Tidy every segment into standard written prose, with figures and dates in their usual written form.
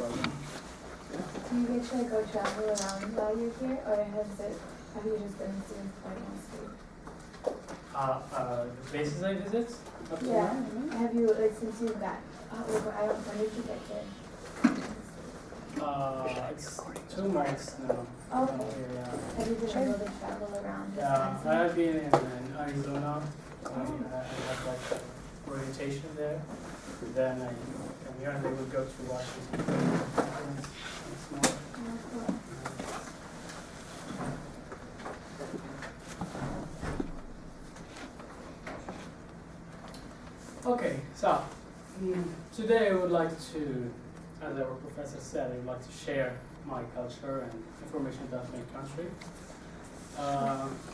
program. Do you get to go travel around while you're here, or have you just been students by mostly? The places I visit up to Yeah. now? Have you, like, since you got, when did you get here? It's 2 months now. Okay. Yeah. Have you been able to travel around Yeah, Wisconsin? I've been in Arizona. I had like orientation there. Then I came here and they would go to Washington. Once more. Oh, cool. Okay, so today I would like to, as our professor said, I would like to share my culture and information about my country.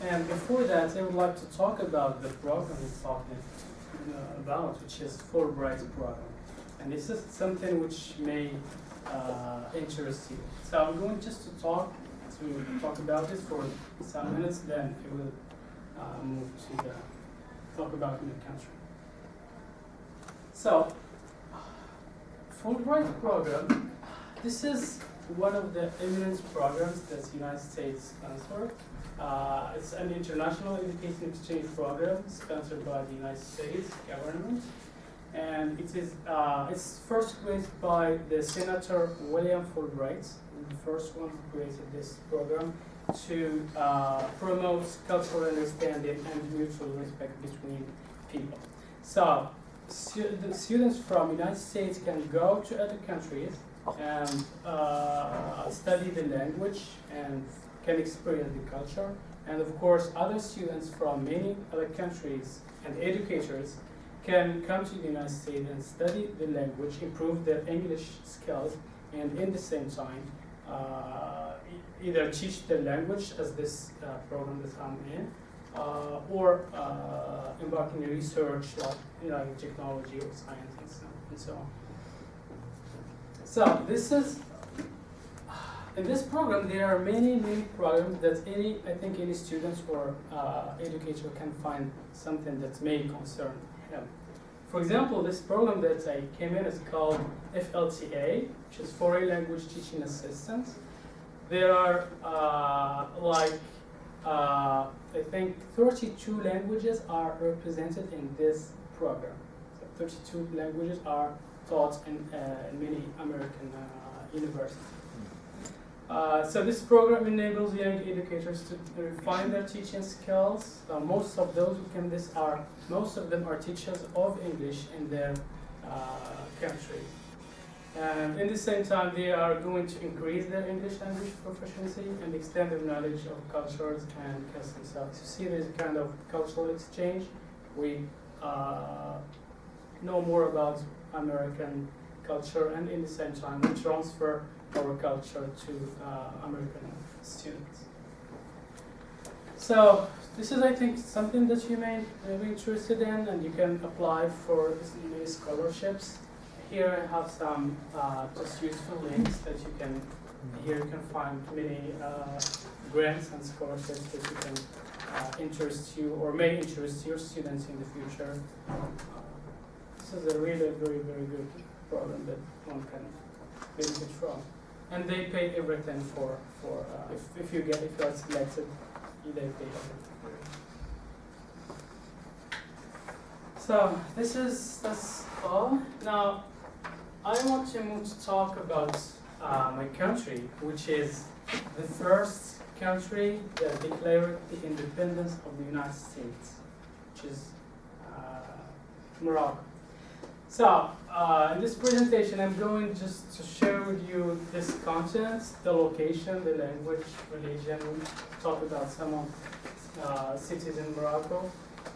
And before that, I would like to talk about the program we're talking about, which is Fulbright program. And this is something which may interest you. So I'm going just to talk about this for some minutes, then I will move to talk about my country. So, Fulbright program, this is one of the eminent programs that the United States sponsors. It's an international education exchange program sponsored by the United States government. And it is it's first created by the Senator William Fulbright, the first one who created this program to promote cultural understanding and mutual respect between people. So, the students from the United States can go to other countries and study the language and can experience the culture. And of course, other students from many other countries and educators can come to the United States and study the language, improve their English skills, and in the same time, either teach the language as this program that I'm in, or embark in research like technology or science and so on. So this is, in this program there are many programs that I think any student or educator can find something that may concern him. For example, this program that I came in is called FLTA, which is Foreign Language Teaching Assistance. There are I think 32 languages are represented in this program. So 32 languages are taught in many American universities. So this program enables young educators to refine their teaching skills. Most of those who come this most of them are teachers of English in their country. And in the same time, they are going to increase their English language proficiency and extend their knowledge of cultures and customs. So to see this kind of cultural exchange, we know more about American culture, and in the same time, we transfer our culture to American students. So this is, I think, something that you may be interested in, and you can apply for many scholarships. Here I have some just useful links that you can, here you can find many grants and scholarships that you can interest you or may interest your students in the future. This is a really very good program that one can benefit from. And they pay everything for if you are selected, they pay everything. So that's all. Now I want to move to talk about my country, which is the first country that declared the independence of the United States, which is Morocco. So in this presentation, I'm going just to share with you this content, the location, the language, religion. We'll talk about some of cities in Morocco,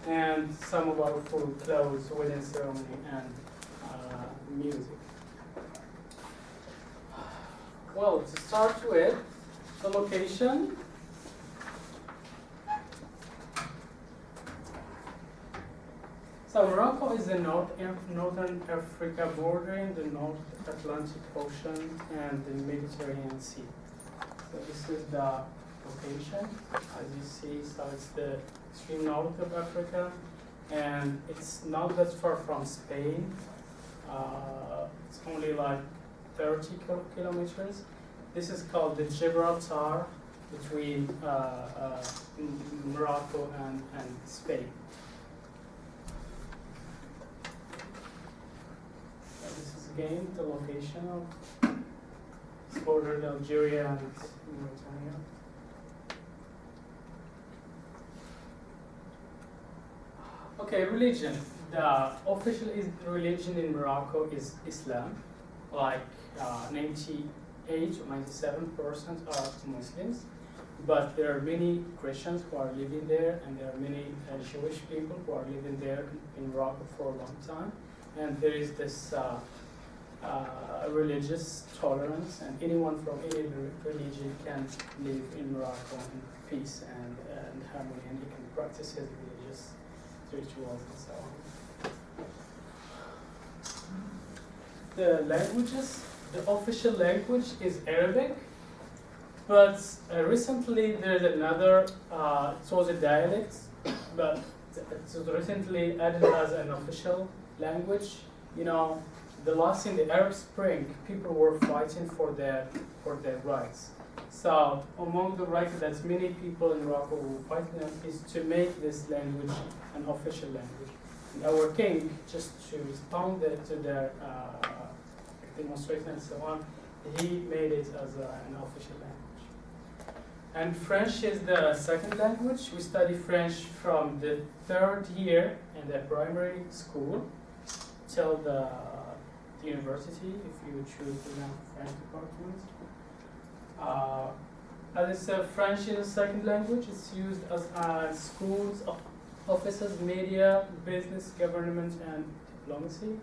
and some of our food, clothes, wedding ceremony, and music. Well, to start with, the location. So Morocco is the northern Africa bordering the North Atlantic Ocean and the Mediterranean Sea. So this is the location, as you see. So it's the extreme north of Africa, and it's not that far from Spain. It's only like 30 kilometers. This is called the Gibraltar between Morocco and Spain. This is again the location of border Algeria and Mauritania. Okay, religion. The official religion in Morocco is Islam. Like 98 or 97% are Muslims, but there are many Christians who are living there, and there are many Jewish people who are living there in Morocco for a long time. And there is this religious tolerance, and anyone from any religion can live in Morocco in peace and harmony, and he can practice his religious rituals and so on. The languages, the official language is Arabic, but recently there's another, it was a dialect, but it was recently added as an official language. You know, the last in the Arab Spring, people were fighting for their rights. So among the rights that many people in Morocco were fighting on is to make this language an official language. And our king, just to respond to their demonstration and so on, he made it as an official language. And French is the second language. We study French from the 3rd year in the primary school till the university, if you choose the French department. As I said, French is a second language. It's used as schools, offices, media, business, government, and diplomacy.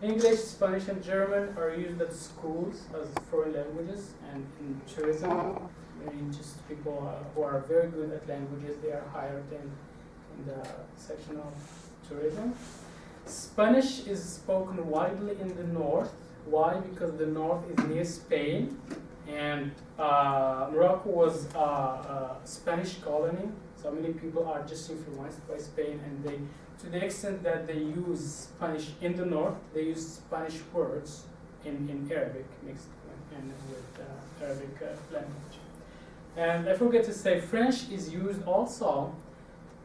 English, Spanish, and German are used at schools as foreign languages, and in tourism, just people who are very good at languages, they are hired in the section of tourism. Spanish is spoken widely in the north. Why? Because the north is near Spain, and Morocco was a Spanish colony, so many people are just influenced by Spain, and they, to the extent that they use Spanish in the north, they use Spanish words in Arabic mixed with Arabic language. And I forget to say, French is used also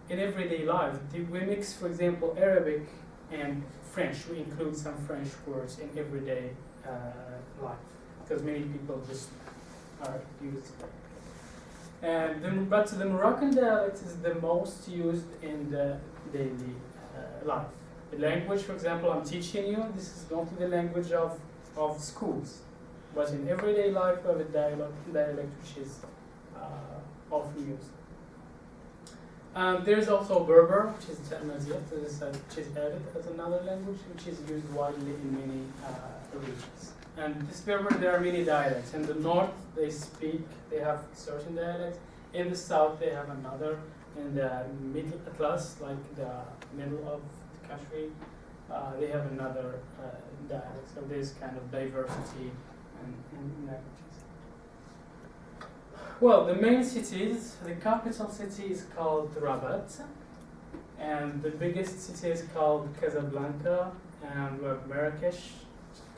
in everyday life. We mix, for example, Arabic and French. We include some French words in everyday life, because many people just are used. And but the Moroccan dialect is the most used in the daily life. The language, for example, I'm teaching you, this is not the language of schools, but in everyday life we have a dialect which is often used. There's also Berber, which is which is added as another language, which is used widely in many regions. And this Berber, there are many dialects. In the north, they have certain dialects. In the south, they have another. In the middle Atlas, like the middle of the country, they have another dialect. So there's kind of diversity in languages. Well, the main cities, the capital city is called Rabat, and the biggest city is called Casablanca, and we have Marrakesh,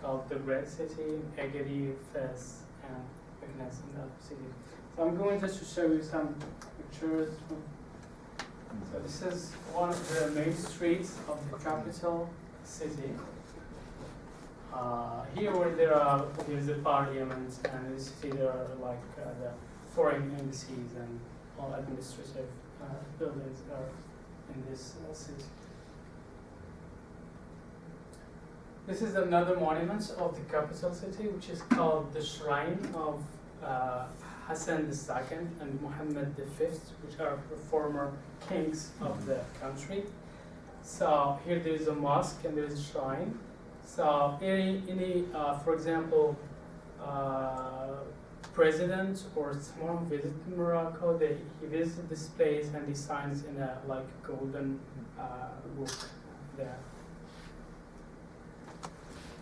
called the Red City, Agadir, Fez, and Meknes in that city. So I'm going just to show you some pictures. So this is one of the main streets of the capital city. Here where there is a parliament, and in the city there are like the foreign embassies and all administrative buildings are in this city. This is another monument of the capital city, which is called the Shrine of Hassan II and Muhammad V, which are the former kings of the country. So here there is a mosque and there is a shrine. So any for example, president or someone visit Morocco, he visits this place and he signs in a like golden book there.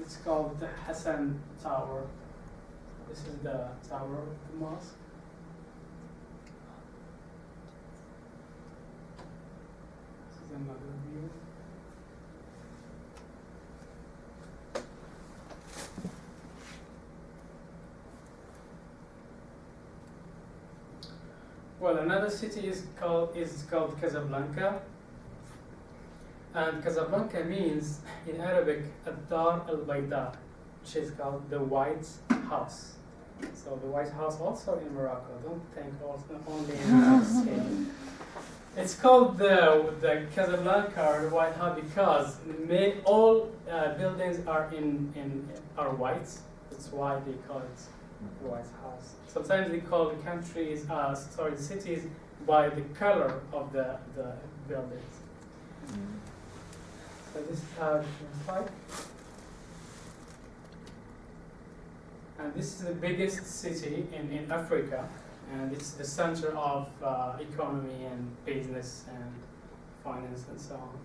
It's called the Hassan Tower. This is the tower of the mosque. This is another view. Well, another city is called Casablanca, and Casablanca means in Arabic Ad-Dar al-Bayda, which is called the White House. So the White House also in Morocco. Don't think also only in the United States. It's called the Casablanca or the White House because all buildings are white. That's why they call it the White House. Sometimes they call the cities by the color of the buildings. So this is how it looks like. And this is the biggest city in Africa, and it's the center of economy and business and finance and so on.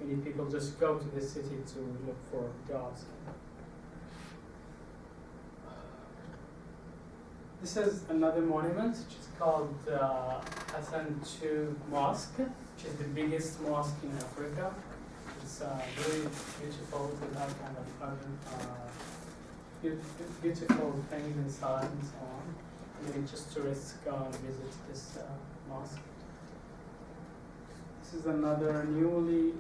Many people just go to this city to look for jobs. This is another monument, which is called Hassan II Mosque, which is the biggest mosque in Africa. It's very beautiful with that kind of beautiful things inside and so on. Maybe just tourists go and visit this mosque. This is another newly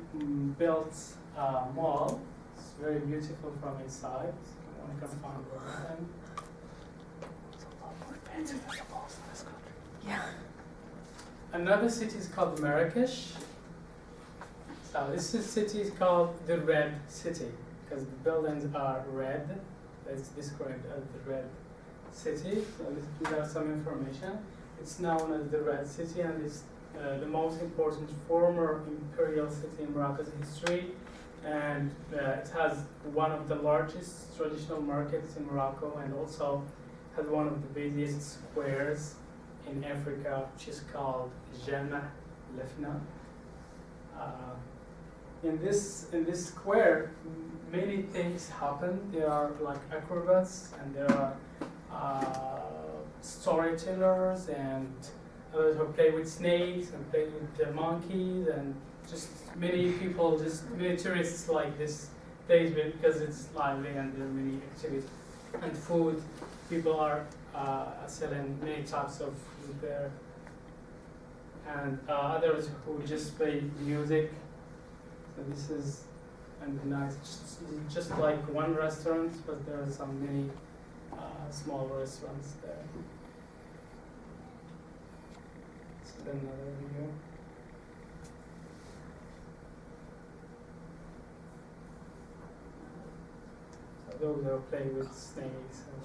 built mall. It's very beautiful from inside. One can find everything. Yeah. Another city is called Marrakesh. So this city is called the Red City because the buildings are red. It's described as the Red City. So we have some information. It's known as the Red City, and it's the most important former imperial city in Morocco's history. And it has one of the largest traditional markets in Morocco, and also has one of the busiest squares in Africa, which is called Jama' Lefna. In this square, many things happen. There are like acrobats, and there are storytellers, and others who play with snakes and play with the monkeys, and just many people, many tourists like this place because it's lively and there are many activities and food. People are selling many types of food there, and others who just play music. So this is nice. Just like one restaurant, but there are some many small restaurants there. So then another video. So those are playing with snakes and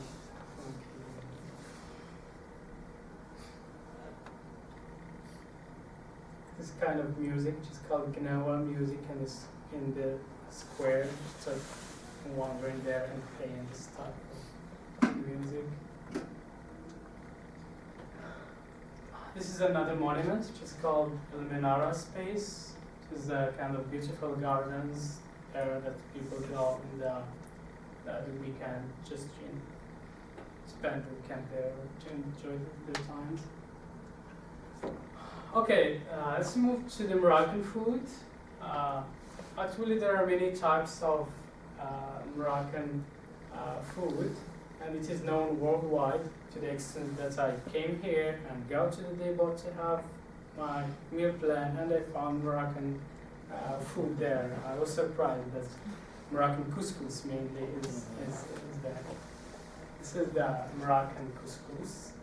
this kind of music, which is called Gnawa music, and it's in the square, so wandering there and playing this type of music. This is another monument, which is called El Menara Space, which is a kind of beautiful gardens there that people go in the weekend just to spend the weekend there to enjoy their time. Okay, let's move to the Moroccan food. Actually, there are many types of Moroccan food, and it is known worldwide to the extent that I came here and go to the depot to have my meal plan, and I found Moroccan food there. I was surprised that Moroccan couscous mainly is there. This is the Moroccan couscous.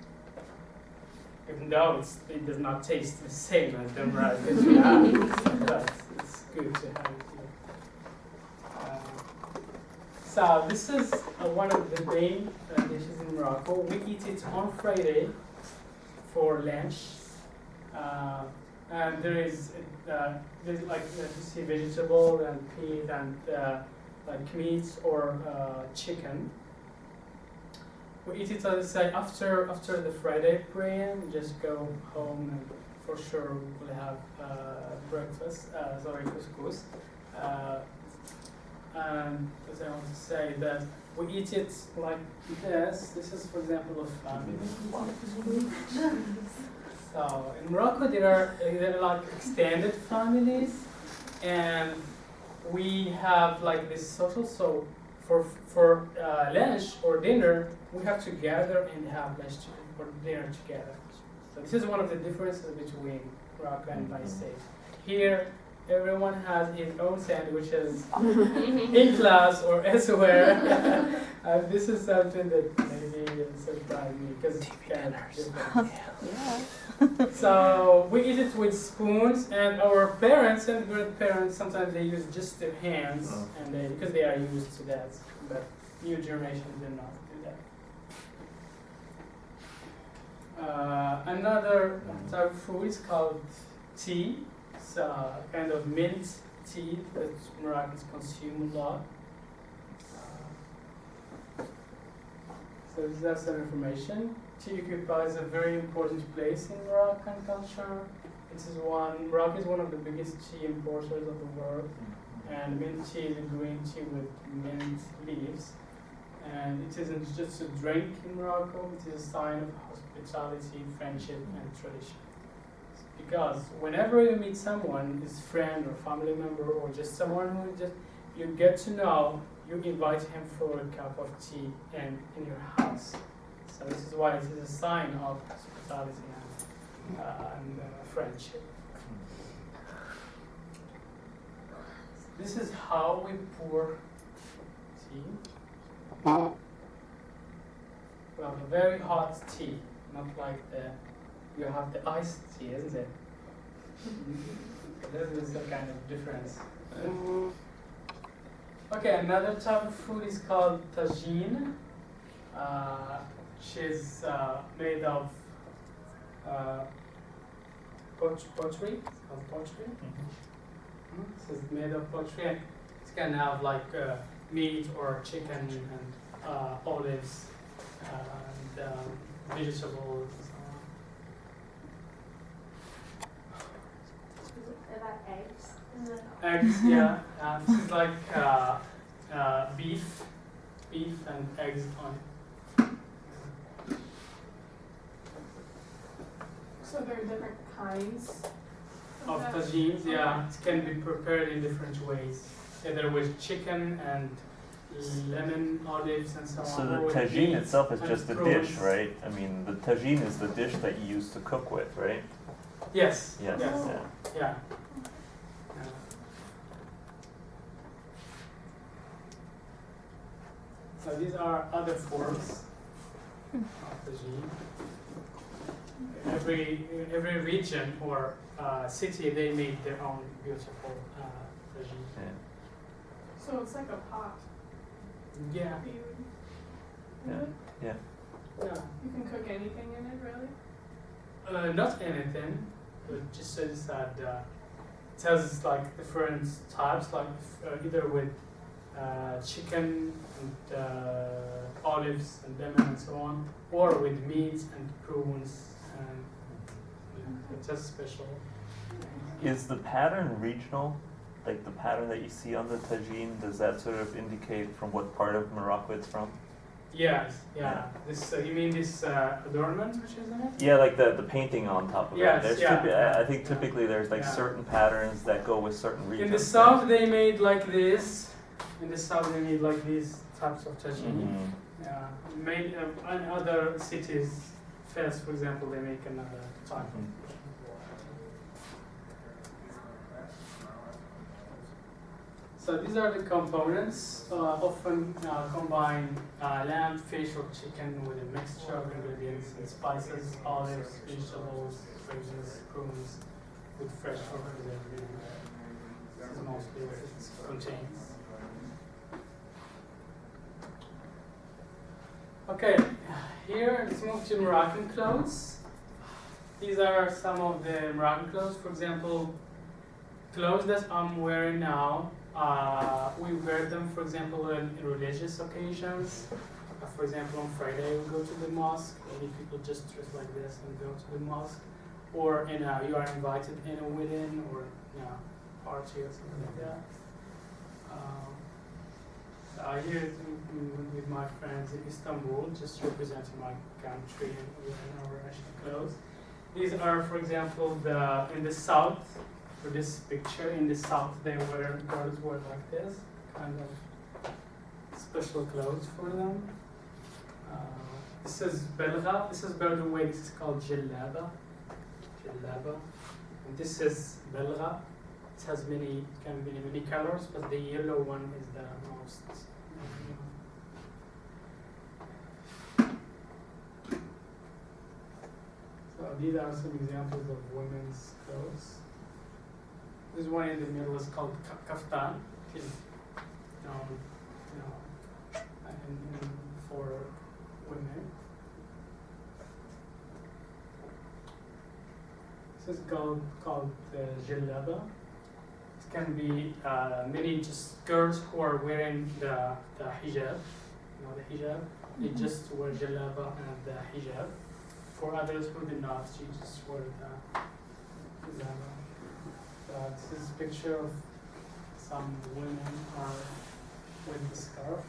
Even though it does not taste the same as the Moroccan we have, but it's good to have it here. So this is one of the main dishes in Morocco. We eat it on Friday for lunch, and there's like you see vegetable and meat and like meat or chicken. We eat it, let's say, after the Friday prayer. We just go home and for sure we'll have breakfast, couscous. And as I want to say that we eat it like this. This is, for example, a family. So in Morocco there are like extended families, and we have like this social. So for lunch or dinner, we have to gather and have lunch or dinner together. So this is one of the differences between Morocco and United States. Here, everyone has his own sandwiches in class or elsewhere. This is something that maybe surprised me because it's kind of different. Yeah. So we eat it with spoons, and our parents and grandparents sometimes they use just their hands, and because they are used to that. But new generation do not do that. Another type of food is called tea. It's a kind of mint tea that Moroccans consume a lot. So that's some information. Tea occupies a very important place in Moroccan culture. Morocco is one of the biggest tea importers of the world. And mint tea is a green tea with mint leaves. And it isn't just a drink in Morocco, it is a sign of hospitality, friendship, and tradition. Because whenever you meet someone, his friend or family member, or just someone who you get to know, you invite him for a cup of tea in your house. So this is why it is a sign of hospitality and friendship. This is how we pour tea. Well, a very hot tea, not like you have the iced tea, isn't it? This is a kind of difference. Okay, another type of food is called tagine, which is made of pottery. It's called pottery. So it's made of pottery, and it can have like meat or chicken and olives and vegetables and so on. Is it about eggs? Is it? Eggs, yeah. This is like beef and eggs on it. So there are different kinds Of that? tagines, yeah. It can be prepared in different ways, either with chicken and lemon, olives, and so on. So the or with tagine meat itself is and just a prawns. dish, right? I mean, the tagine is the dish that you use to cook with, right? Yes. Yes. Yes. Yeah. Yeah. So these are other forms of tagine. Every region or city, they made their own beautiful tagine. Yeah. So it's like a pot. Yeah. You, Yeah. Yeah. Yeah. you can cook anything in it, really? Not anything. It just says that it has like different types, like either with chicken and olives and lemon and so on, or with meat and prawns, and it's just special. Is the pattern regional? Like the pattern that you see on the tagine, does that sort of indicate from what part of Morocco it's from? Yes, yeah. This you mean this adornment which is in it? Yeah, like the painting on top of Yes, it. There's yeah. I think typically there's like Yeah. certain patterns that go with certain regions. In the south they made like this. In the south they made like these types of tagine. Mhm. Yeah. Made in other cities, Fez for example, they make another type of. So these are the components, often combine lamb, fish, or chicken with a mixture of ingredients and spices, olives, vegetables, spices, prunes, with fresh or preserved meat. This is mostly what it contains. Okay, here let's move to Moroccan clothes. These are some of the Moroccan clothes. For example, clothes that I'm wearing now. We wear them, for example, in religious occasions. For example, on Friday we go to the mosque. Many people just dress like this and go to the mosque. Or you are invited in a wedding or party or something like that. Here with my friends in Istanbul, just representing my country and wearing our national clothes. These are, for example, in the south. For this picture, in the south, girls wear like this, kind of special clothes for them. This is belga. This is, by the way, this is called jellaba. jellaba. And this is belgha. It has many colors, but the yellow one is the most. So these are some examples of women's clothes. This one in the middle is called kaftan. It is for women. This is called jellaba. It can be many just girls who are wearing the hijab. The hijab. They just wear jellaba and the hijab. For others who do not, she just wear the jellaba. This is a picture of some women with the scarf.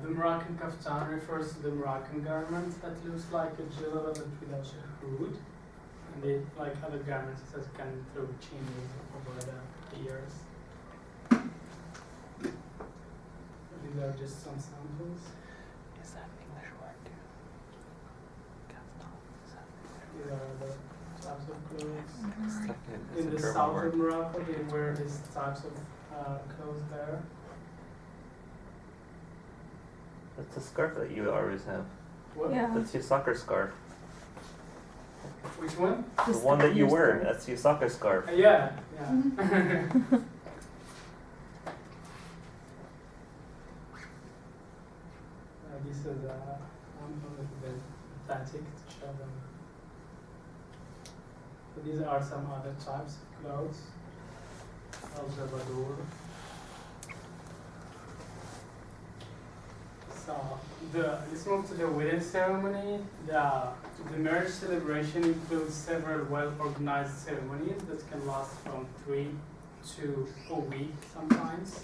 The Moroccan kaftan refers to the Moroccan garment that looks like a jellaba but without a hood. And it, like other garments, it has kind of throw chains over the ears. These are just some samples. Is that English word too? These are the types of clothes. It's In a the German south word. of Morocco, they wear these types of clothes there. That's the scarf that you always have. What? Yeah. That's your soccer scarf. Which one? The one that you wear, that's your soccer scarf. Yeah. This is I'm a little bit pathetic to show them. So these are some other types of clothes. Al-Jabadur. So let's move to the wedding ceremony. The marriage celebration includes several well-organized ceremonies that can last from 3 to a week sometimes.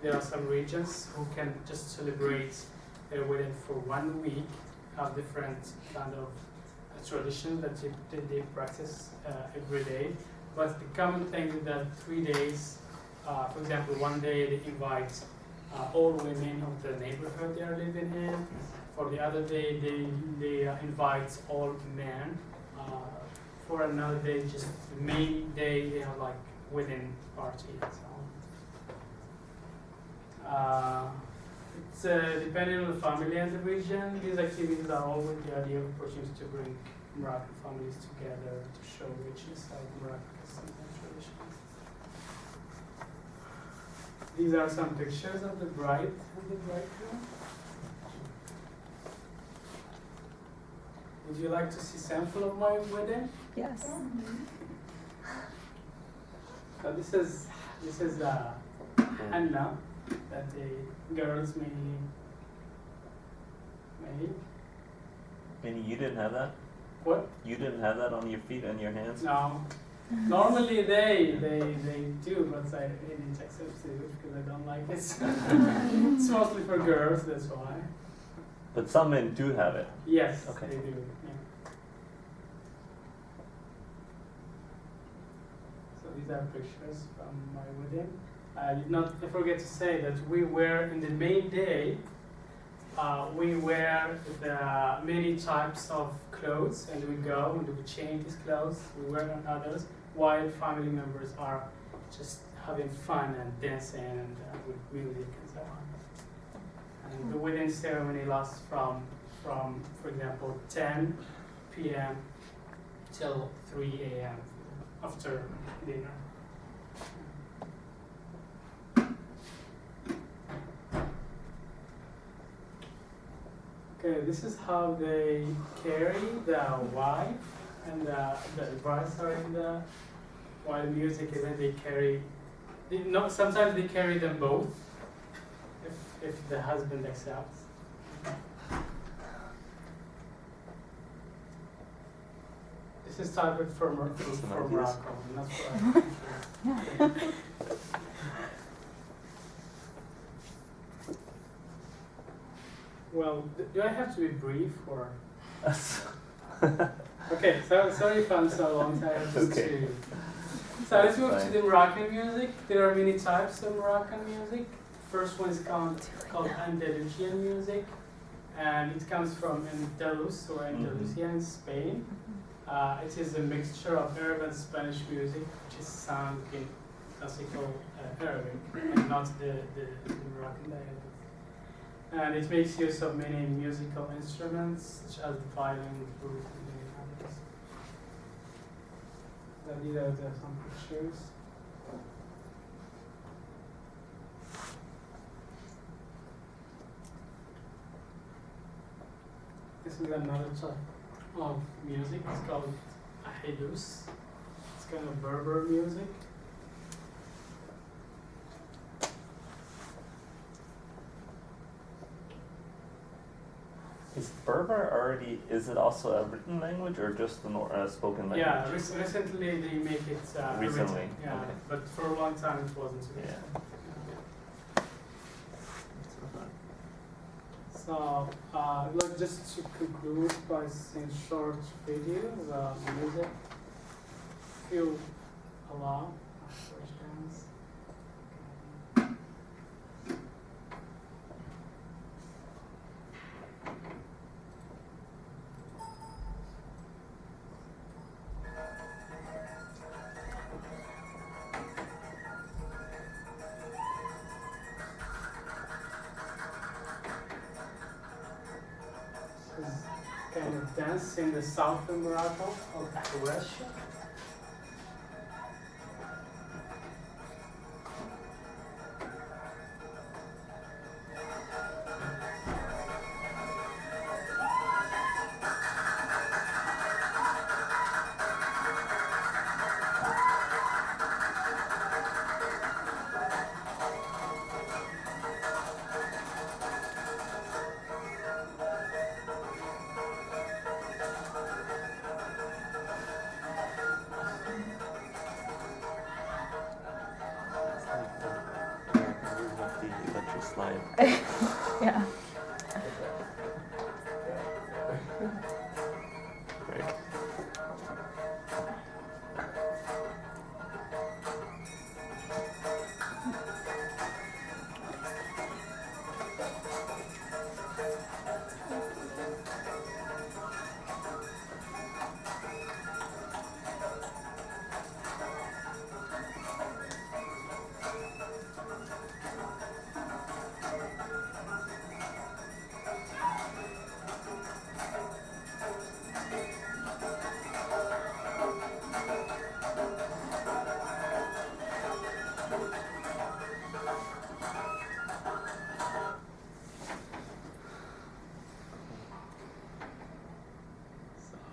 There are some regions who can just celebrate their wedding for 1 week, have different kind of traditions that they practice every day. But the common thing is that 3 days, for example, one day they invite all women of the neighborhood they are living in. For the other day, they invite all men. For another day, just the main day, they have like wedding party and so on. It's depending on the family and the region. These activities are all with the idea of opportunity to bring Moroccan families together to show richness of Moroccan customs and traditions. These are some pictures of the bride and the bridegroom. Would you like to see sample of my wedding? Yes. So this is henna that the girls made. Meaning you didn't have that? What? You didn't have that on your feet and your hands? No. Normally they do, but I didn't accept it because I don't like it. It's mostly for girls, that's why. But some men do have it. Yes, Okay. they do. Yeah. So these are pictures from my wedding. I did not forget to say that we wear in the main day. We wear the many types of clothes, and we go and we change these clothes. We wear on others, while family members are just having fun and dancing and with music and so on. And the wedding ceremony lasts from for example 10 p.m. till 3 a.m. after dinner. Okay, this is how they carry the wife and the bride, while music event they carry. Sometimes they carry them both, if the husband accepts. This is type of for Morocco, not for other countries. Well, do I have to be brief or? Okay, sorry if I'm so long. I have just Okay. So let's move to the Moroccan music. There are many types of Moroccan music. First one is called Andalusian music. and it comes from Andalus or Andalusia in Spain. It is a mixture of Arab and Spanish music, which is sung in classical Arabic and not the Moroccan dialect. And it makes use of many musical instruments, such as the violin, flute, and many others. These are some pictures. This is another type of music. It's called ahidus. It's kind of Berber music. Is Berber already, is it also a written language or just the spoken language? Yeah, recently they make it Recently, written. Yeah, okay. but for a long time it wasn't. Yeah. So, like just to conclude by saying short videos of music, feel allow questions. Kind of dance in the south of Morocco called Ahwash. Slide. Yeah. Great.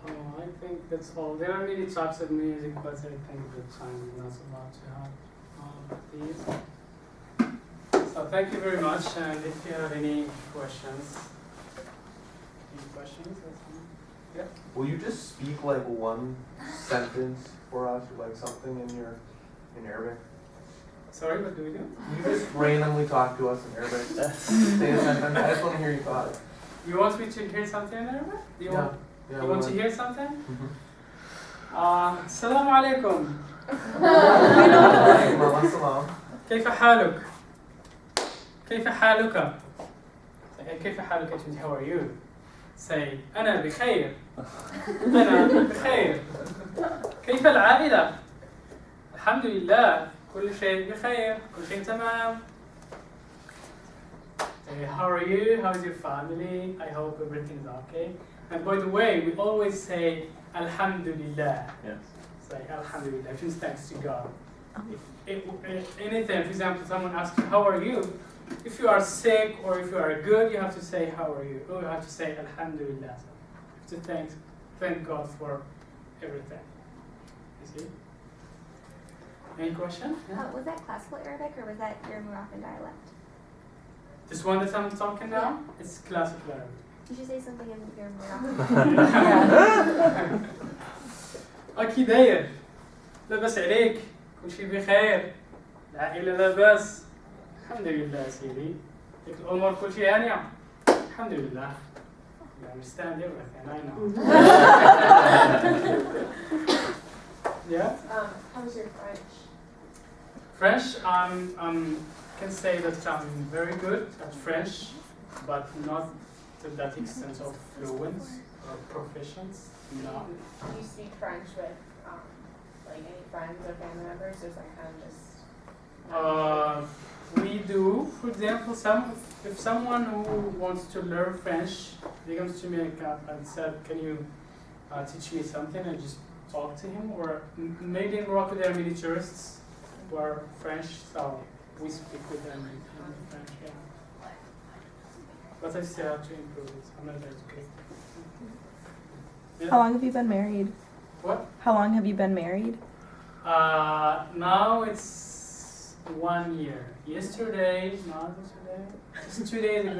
I think that's all. There are many types of music, but I think the time is not allowed to have all of these. So thank you very much, and if you have any questions. That's fine. Yeah. Will you just speak like one sentence for us, or like something in Arabic? Sorry, what do we do? You just randomly talk to us in Arabic. Say a sentence. I just want to hear your thoughts. You want me to hear something in Arabic? Do you want? Yeah, You want to hear something? Mhm. السلام عليكم. وعليكم السلام. كيف حالك؟ كيف حالك؟ كيف حالك? It means how are you? Say أنا بخير. أنا بخير. كيف العائلة؟ الحمد لله كل شيء بخير كل شيء تمام. Say how are you? How's your family? I hope everything is okay. And by the way, we always say Alhamdulillah. Yes. Say Alhamdulillah, which means thanks to God. If anything, for example, someone asks you, how are you? If you are sick or if you are good, you have to say, how are you? Or you have to say Alhamdulillah. So you have to thank God for everything. You see? Any question? Was that classical Arabic or was that your Moroccan dialect? This one that I'm talking now, it's classical Arabic. You should say something in your Moroccan. أكيد داير لاباس عليك كل شيء بخير العائلة لاباس الحمد لله سيدي ديك الأمور كل شيء هانية الحمد لله I understand everything I know. Yeah? How's your French? French, can say that I'm very good at French, but not to that extent of fluent or proficient. No. Do you speak French with like any friends or family members, or is that kind of just? We do, for example, if someone who wants to learn French, he comes to me and said, "Can you teach me something?" and just talk to him. Or maybe in Morocco there are many tourists who are French, so we speak with them in French. Yeah. But I still have to improve it. I'm not educated. Yeah. How long have you been married? What? How long have you been married? Now it's 1 year. Just 2 days ago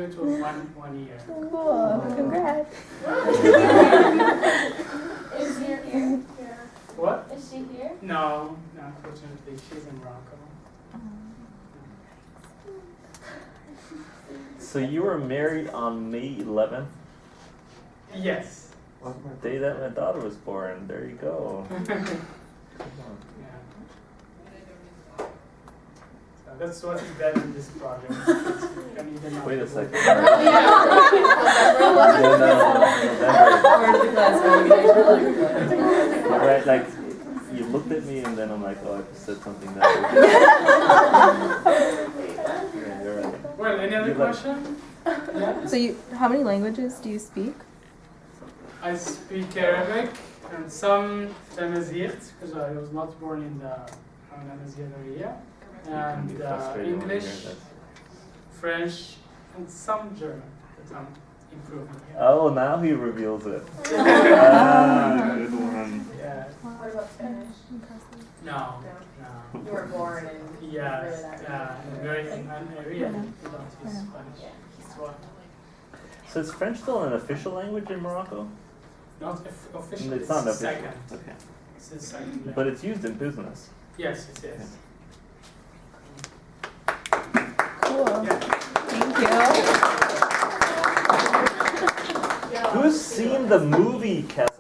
it was one year. Cool. Congrats. Is she here? Yeah. What? Is she here? No, unfortunately, she's in Morocco. So you were married on May 11th, Yes. day that my daughter was born. There you go. Yeah. So that's what is bad in this project. You can either not Wait a do second. it. Right, like you looked at me and then I'm like, oh, I just said something that. Yeah, you're right. Well, any other You like- question? Yeah. So how many languages do you speak? I speak Arabic and some Tamazight because I was not born in the Tamazight area, and Be frustrated when you English, hear that. French, and some German that I'm improving. Oh, now he reveals it. Ah, good one. Yeah. What about Spanish? No. You were born in Yes. really that In very in an area we don't use Spanish. Yeah. That's why. So is French still an official language in Morocco? Not official. It's not official. Second. Okay. It's the second. But it's used in business. Yes, it is. Cool. Yeah. Thank you. Who's seen the movie Castle?